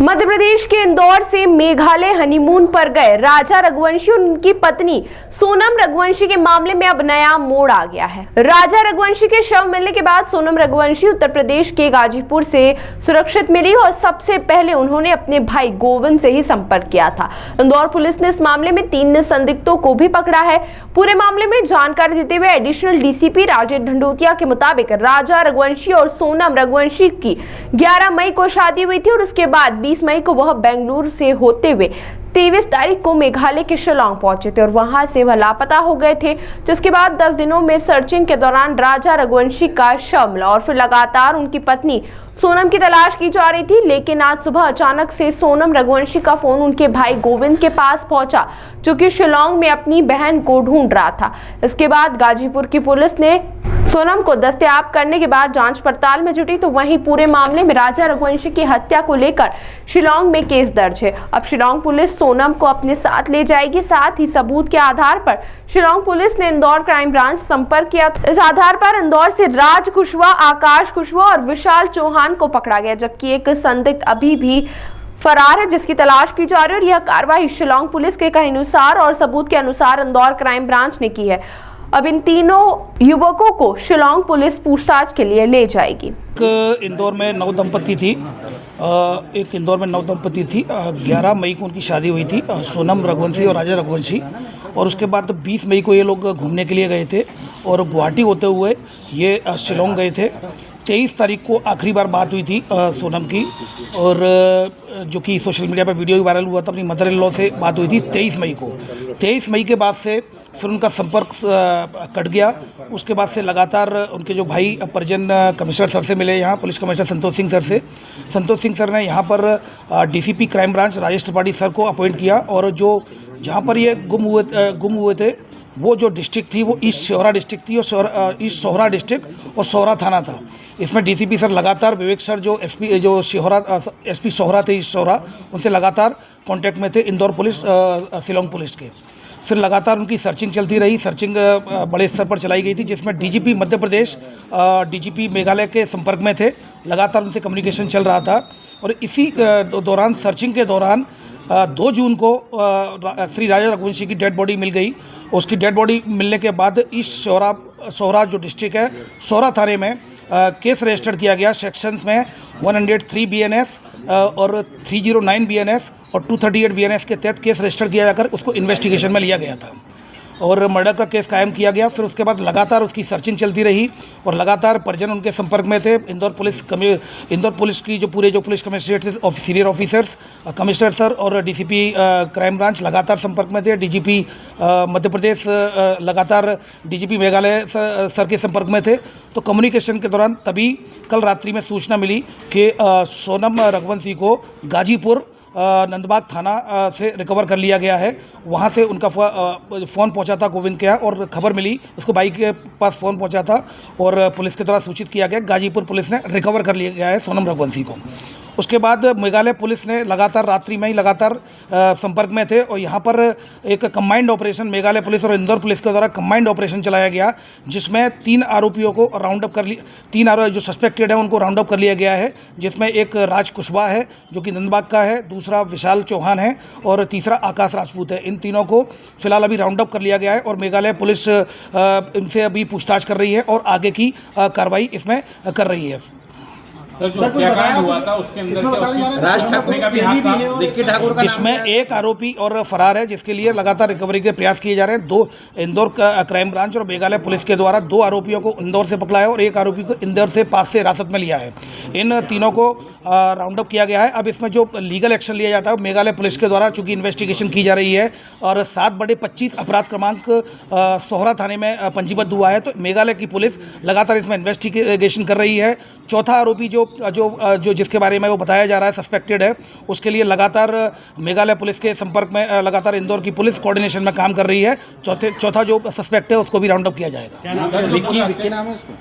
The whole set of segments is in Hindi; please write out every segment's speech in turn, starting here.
मध्य प्रदेश के इंदौर से मेघालय हनीमून पर गए राजा रघुवंशी और उनकी पत्नी सोनम रघुवंशी के मामले में अब नया मोड़ आ गया है। राजा रघुवंशी के शव मिलने के बाद सोनम रघुवंशी उत्तर प्रदेश के गाजीपुर से सुरक्षित मिली और सबसे पहले उन्होंने अपने भाई गोविंद से ही संपर्क किया था। इंदौर पुलिस ने इस मामले में 3 संदिग्धों को भी पकड़ा है। पूरे मामले में जानकारी देते हुए एडिशनल डीसीपी राजेश ढंडोतिया के मुताबिक राजा रघुवंशी और सोनम रघुवंशी की 11 मई को शादी हुई थी और उसके बाद 20 मई को वह बेंगलुरु से होते हुए 23 तारीख को मेघालय के शिलांग पहुंचे थे और वहां से वह लापता हो गए थे, जिसके बाद 10 दिनों में सर्चिंग के दौरान राजा रघुवंशी का शव मिला और फिर लगातार उनकी पत्नी सोनम की तलाश की जा रही थी। लेकिन आज सुबह अचानक से सोनम रघुवंशी का फोन उनके भाई गोविंद के पास पहुंचा, जो कि शिलांग में अपनी बहन को ढूंढ रहा था। इसके बाद गाजीपुर की पुलिस ने सोनम को दस्तयाब करने के बाद जांच पड़ताल में जुटी, तो वहीं पूरे मामले में राजा रघुवंशी की हत्या को लेकर शिलांग में केस दर्ज है। अब शिलांग पुलिस सोनम को अपने साथ ले जाएगी। साथ ही सबूत के आधार पर शिलांग पुलिस ने इंदौर क्राइम ब्रांच से संपर्क किया। इस आधार पर इंदौर से राज कुशवाहा, आकाश कुशवाहा और विशाल चौहान को पकड़ा गया, जबकि एक संदिग्ध अभी भी फरार है, जिसकी तलाश की जा रही है। और यह कार्रवाई शिलांग पुलिस के कहे अनुसार और सबूत के अनुसार इंदौर क्राइम ब्रांच ने की है। अब इन तीनों युवकों को शिलांग पुलिस पूछताछ के लिए ले जाएगी। एक इंदौर में नवदंपति थी 11 मई को उनकी शादी हुई थी, सोनम रघुवंशी और राजा रघुवंशी। और उसके बाद 20 मई को ये लोग घूमने के लिए गए थे और गुवाहाटी होते हुए ये शिलांग गए थे। 23 तारीख को आखिरी बार बात हुई थी सोनम की, और जो कि सोशल मीडिया पर वीडियो भी वायरल हुआ था, अपनी मदर इन लॉ से बात हुई थी 23 मई को। 23 मई के बाद से फिर उनका संपर्क कट गया। उसके बाद से लगातार उनके जो भाई परिजन कमिश्नर सर से मिले, यहाँ police commissioner Santosh Singh sir से। संतोष सिंह सर ने यहाँ पर DCP crime branch Rajesh Tripathi sir को अपॉइंट किया, और जो जहाँ पर ये गुम हुए थे वो जो डिस्ट्रिक्ट थी वो ईस्ट सोहरा डिस्ट्रिक्ट थी, और ईस्ट सोहरा डिस्ट्रिक्ट और सोहरा थाना था। इसमें डीसीपी सर लगातार, विवेक सर जो एसपी सोहरा थे, ईस्ट सोहरा, उनसे लगातार कांटेक्ट में थे इंदौर पुलिस, शिलांग पुलिस के। फिर लगातार उनकी सर्चिंग चलती रही। सर्चिंग बड़े स्तर पर चलाई गई थी, जिसमें डीजीपी मध्य प्रदेश, डीजीपी मेघालय के संपर्क में थे। लगातार उनसे कम्युनिकेशन चल रहा था। और इसी दौरान, सर्चिंग के दौरान 2 जून को श्री राजा रघुवंशी की डेड बॉडी मिल गई। उसकी डेड बॉडी मिलने के बाद ईस्ट सोहरा जो डिस्ट्रिक्ट है, सोहरा थाने में केस रजिस्टर्ड किया गया। सेक्शंस में 103 BNS और 309 BNS और 238 BNS के तहत केस रजिस्टर किया जाकर उसको इन्वेस्टिगेशन में लिया गया था और मर्डर का केस कायम किया गया। फिर उसके बाद लगातार उसकी सर्चिंग चलती रही और लगातार परिजन उनके संपर्क में थे। इंदौर पुलिस की जो पुलिस कमिश्नरेट थे, सीनियर ऑफिसर्स, कमिश्नर सर और डीसीपी क्राइम ब्रांच लगातार संपर्क में थे। डीजीपी मध्य प्रदेश लगातार डीजीपी मेघालय सर के संपर्क में थे। तो कम्युनिकेशन के दौरान तभी कल रात्रि में सूचना मिली कि सोनम रघुवंशी को गाजीपुर नंदबाग थाना से रिकवर कर लिया गया है। वहाँ से उनका फ़ोन पहुँचा था गोविंद के यहाँ, और खबर मिली, उसको भाई के पास फ़ोन पहुँचा था और पुलिस के द्वारा सूचित किया गया। गाजीपुर पुलिस ने रिकवर कर लिया गया है सोनम रघुवंशी को। उसके बाद मेघालय पुलिस ने लगातार रात्रि में ही लगातार संपर्क में थे, और यहाँ पर एक कंबाइंड ऑपरेशन मेघालय पुलिस और इंदौर पुलिस के द्वारा कंबाइंड ऑपरेशन चलाया गया, जिसमें 3 आरोपियों को राउंड अप कर लिया। 3 आरोपी जो सस्पेक्टेड हैं उनको राउंड अप कर लिया गया है, जिसमें एक राज कुशवाहा है जो कि नंदबाग का है, दूसरा विशाल चौहान है और तीसरा आकाश राजपूत है। इन तीनों को फिलहाल अभी राउंड अप कर लिया गया है और मेघालय पुलिस इनसे अभी पूछताछ कर रही है और आगे की कार्रवाई इसमें कर रही है। सर, जो हत्याकांड हुआ था उसके अंदर राज ठाकरे का भी हाथ था। डिक्की ठाकुर का इसमें एक आरोपी और फरार है, जिसके लिए लगातार रिकवरी के प्रयास किए जा रहे हैं। 2 इंदौर क्राइम ब्रांच और मेघालय पुलिस के द्वारा 2 आरोपियों को इंदौर से पकड़ा है और एक आरोपी को इंदौर से पास से हिरासत में लिया है। इन तीनों को राउंड अप किया गया है। अब इसमें जो लीगल एक्शन लिया जाता है मेघालय पुलिस के द्वारा, चूँकि इन्वेस्टिगेशन की जा रही है और 7/25 अपराध क्रमांक सोहरा थाने में पंजीबद्ध हुआ है, तो मेघालय की पुलिस लगातार इसमें इन्वेस्टिगेशन कर रही है। चौथा आरोपी जो जिसके बारे में वो बताया जा रहा है सस्पेक्टेड है, उसके लिए लगातार मेघालय पुलिस के संपर्क में लगातार इंदौर की पुलिस कोऑर्डिनेशन में काम कर रही है। चौथा जो सस्पेक्ट है उसको भी राउंड अप किया जाएगा। विक्की नाम है उसको।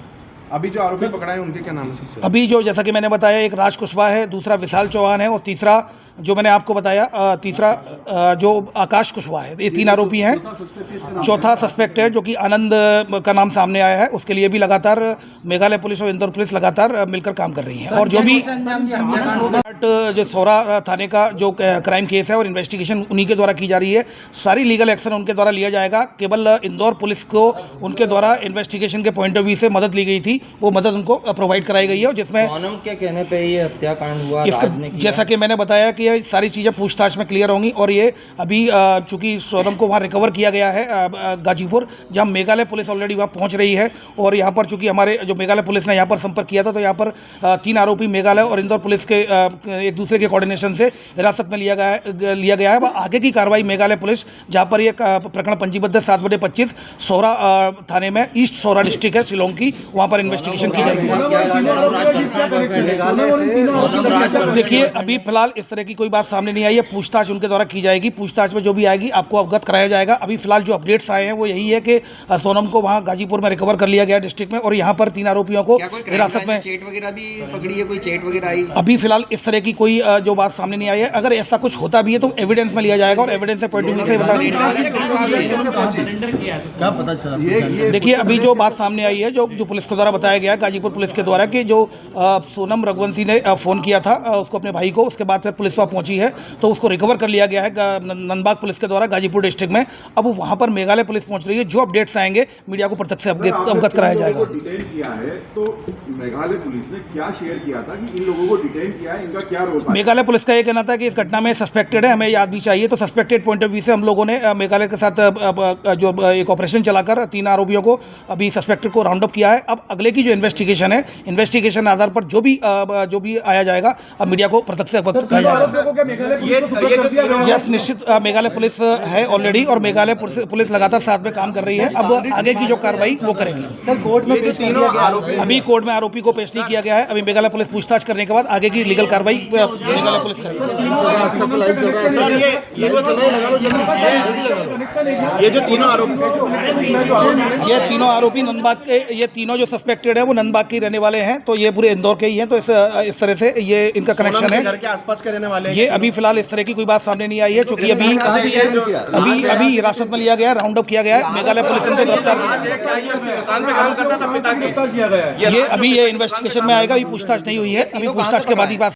अभी जो आरोपी पकड़ा है उनके क्या नाम है? अभी जो, जैसा कि मैंने बताया, एक राज कुशवाहा है, दूसरा विशाल चौहान है और तीसरा जो मैंने आपको बताया तीसरा जो आकाश कुशवाहा है, ये 3 आरोपी हैं। चौथा सस्पेक्टेड जो कि आनंद का नाम सामने आया है, उसके लिए भी लगातार मेघालय पुलिस और इंदौर पुलिस लगातार मिलकर काम कर रही है। और जो भी जो सौरा थाने का जो क्राइम केस है और इन्वेस्टिगेशन उन्हीं के द्वारा की जा रही है, सारी लीगल एक्शन उनके द्वारा लिया जाएगा। केवल इंदौर पुलिस को उनके द्वारा इन्वेस्टिगेशन के पॉइंट ऑफ व्यू से मदद ली गई थी, वो मदद उनको प्रोवाइड कराई गई है। और जिसमें सोनम के कहने पे ये हत्याकांड हुआ, राज ने किया। जैसा कि मैंने बताया कि ये सारी चीज़ें पूछताछ में क्लियर होंगी। और ये अभी चूंकि सोनम को वहाँ रिकवर किया गया है गाजीपुर, जहाँ मेघालय पुलिस ऑलरेडी वहाँ पहुँच रही है। और यहाँ पर चूंकि हमारे जो मेघालय पुलिस ने यहाँ पर संपर्क किया था, तो यहाँ पर 3 आरोपी मेघालय और इंदौर पुलिस के एक दूसरे के कोऑर्डिनेशन से हिरासत में लिया गया है। आगे की कार्रवाई मेघालय पुलिस, जहाँ पर ये प्रकरण पंजीबद्ध 7/25 सौरा थाने में, ईस्ट सौरा डिस्ट्रिक्ट है शिलोंग की, वहाँ पर इन्वेस्टिगेशन की जाएगी। देखिए अभी फिलहाल इस तरह की कोई बात सामने नहीं आई है, पूछताछ उनके द्वारा की जाएगी। पूछताछ में जो भी आएगी आपको अवगत कराया जाएगा। अभी फिलहाल जो अपडेट्स आए हैं वो यही है कि सोनम को वहाँ गाजीपुर में रिकवर कर लिया गया डिस्ट्रिक्ट में, और यहाँ पर 3 आरोपियों को हिरासत में चेट वगैरह भी पकड़ी है, कोई चेट वगैरह आई? अभी फिलहाल इस तरह की कोई जो बात सामने नहीं आई है। अगर ऐसा कुछ होता भी है तो एविडेंस में लिया जाएगा, और एविडेंस से पॉइंट ऑफ व्यू से क्या पता चला? देखिए अभी जो बात सामने आई है, जो पुलिस के द्वारा बताया गया, गाजीपुर पुलिस के द्वारा, कि जो सोनम रघुवंशी ने फ़ोन किया था उसको अपने भाई को, उसके बाद फिर पुलिस वहाँ पहुंची है तो उसको रिकवर कर लिया गया है नंदबाग पुलिस के द्वारा गाजीपुर डिस्ट्रिक्ट में। अब वहाँ पर मेघालय पुलिस पहुंच रही है। जो अपडेट्स आएंगे मीडिया को प्रत्यक्ष से अवगत कराया जाएगा। डिटेन किया है तो मेघालय पुलिस ने क्या शेयर किया था कि इन लोगों को डिटेन किया है, इनका क्या रोल? मेघालय पुलिस का ये कहना था कि इस घटना में सस्पेक्टेड है, हमें याद भी चाहिए। तो सस्पेक्टेड पॉइंट ऑफ व्यू से हम लोगों ने मेघालय के साथ जो एक ऑपरेशन चलाकर 3 आरोपियों को, अभी सस्पेक्टेड को राउंड अप किया है। अब अगले की जो इन्वेस्टिगेशन है, इन्वेस्टिगेशन आधार पर जो भी आया जाएगा, अब मीडिया को प्रत्यक्ष से अवगत कराया जाएगा। यस, निश्चित मेघालय पुलिस है ऑलरेडी, और मेघालय पुलिस लगातार साथ में काम कर रही है। अब आगे की जो कार्रवाई वो करेगी। सर कोर्ट में पेश किया गया, अभी कोर्ट में आरोपी को पेश नहीं किया गया है। अभी मेघालय पुलिस पूछताछ करने के बाद आगे की लीगल कार्रवाई मेघालय पुलिस करेगी। ये जो तीनों आरोपी, ये तीनों आरोपी नंदबाग के, ये तीनों जो सस्पेक्टेड है वो नंदबाग के रहने वाले हैं। तो ये पूरे इंदौर के ही हैं। तो इस तरह से ये इनका कनेक्शन है। घर के आसपास के रहने वाले। ये अभी फिलहाल इस तरह की कोई बात सामने नहीं आई है, क्योंकि अभी हिरासत में लिया गया, राउंड अप किया गया है। मेघालय पुलिस इनको गिरफ्तार किया। ये अभी ये इन्वेस्टिगेशन में आएगा, अभी पूछताछ नहीं हुई है। अभी पूछताछ के बाद ही बात